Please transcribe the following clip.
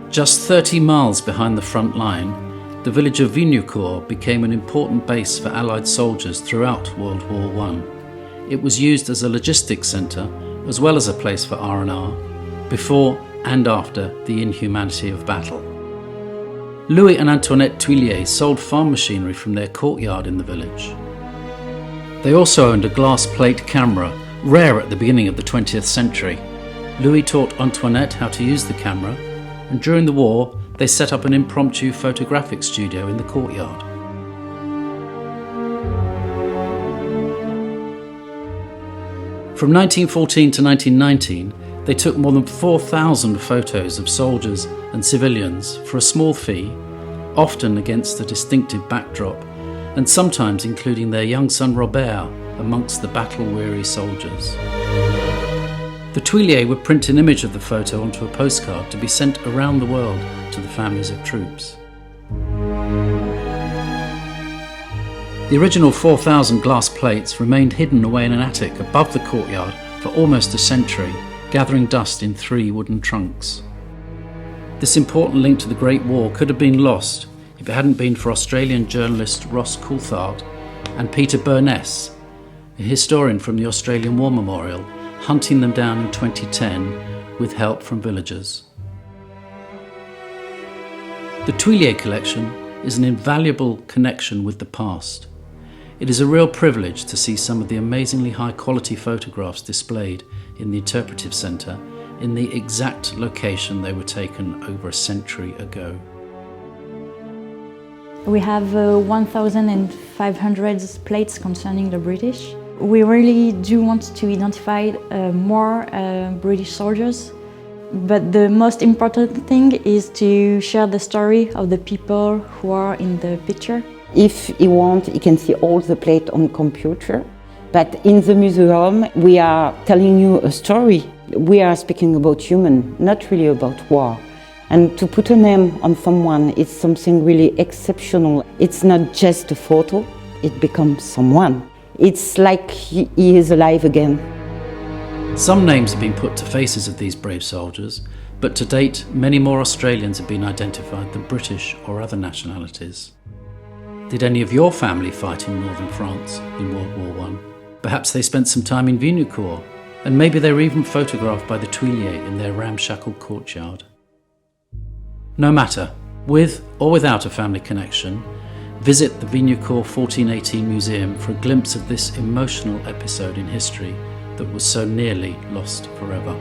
Just 30 miles behind the front line, the village of Vignacourt became an important base for Allied soldiers throughout World War I. It was used as a logistics centre as well as a place for R&R, before and after the inhumanity of battle. Louis and Antoinette Tuillier sold farm machinery from their courtyard in the village. They also owned a glass plate camera, rare at the beginning of the 20th century. Louis taught Antoinette how to use the camera, and during the war they set up an impromptu photographic studio in the courtyard. From 1914 to 1919, they took more than 4,000 photos of soldiers and civilians for a small fee, often against a distinctive backdrop, and sometimes including their young son Robert amongst the battle-weary soldiers. The Tuilliers would print an image of the photo onto a postcard to be sent around the world to the families of troops. The original 4,000 glass plates remained hidden away in an attic above the courtyard for almost a century, gathering dust in 3 wooden trunks. This important link to the Great War could have been lost if it hadn't been for Australian journalist Ross Coulthard and Peter Burness, a historian from the Australian War Memorial, hunting them down in 2010 with help from villagers. The Tuillier collection is an invaluable connection with the past. It is a real privilege to see some of the amazingly high-quality photographs displayed in the Interpretive Centre in the exact location they were taken over a century ago. We have 1,500 plates concerning the British. We really do want to identify more British soldiers, but the most important thing is to share the story of the people who are in the picture. If he wants, he can see all the plates on computer. But in the museum, we are telling you a story. We are speaking about human, not really about war. And to put a name on someone is something really exceptional. It's not just a photo, it becomes someone. It's like he is alive again. Some names have been put to faces of these brave soldiers, but to date, many more Australians have been identified than British or other nationalities. Did any of your family fight in northern France in World War I? Perhaps they spent some time in Vignacourt, and maybe they were even photographed by the Tuilliers in their ramshackle courtyard. No matter, with or without a family connection, visit the Vignacourt 1418 Museum for a glimpse of this emotional episode in history that was so nearly lost forever.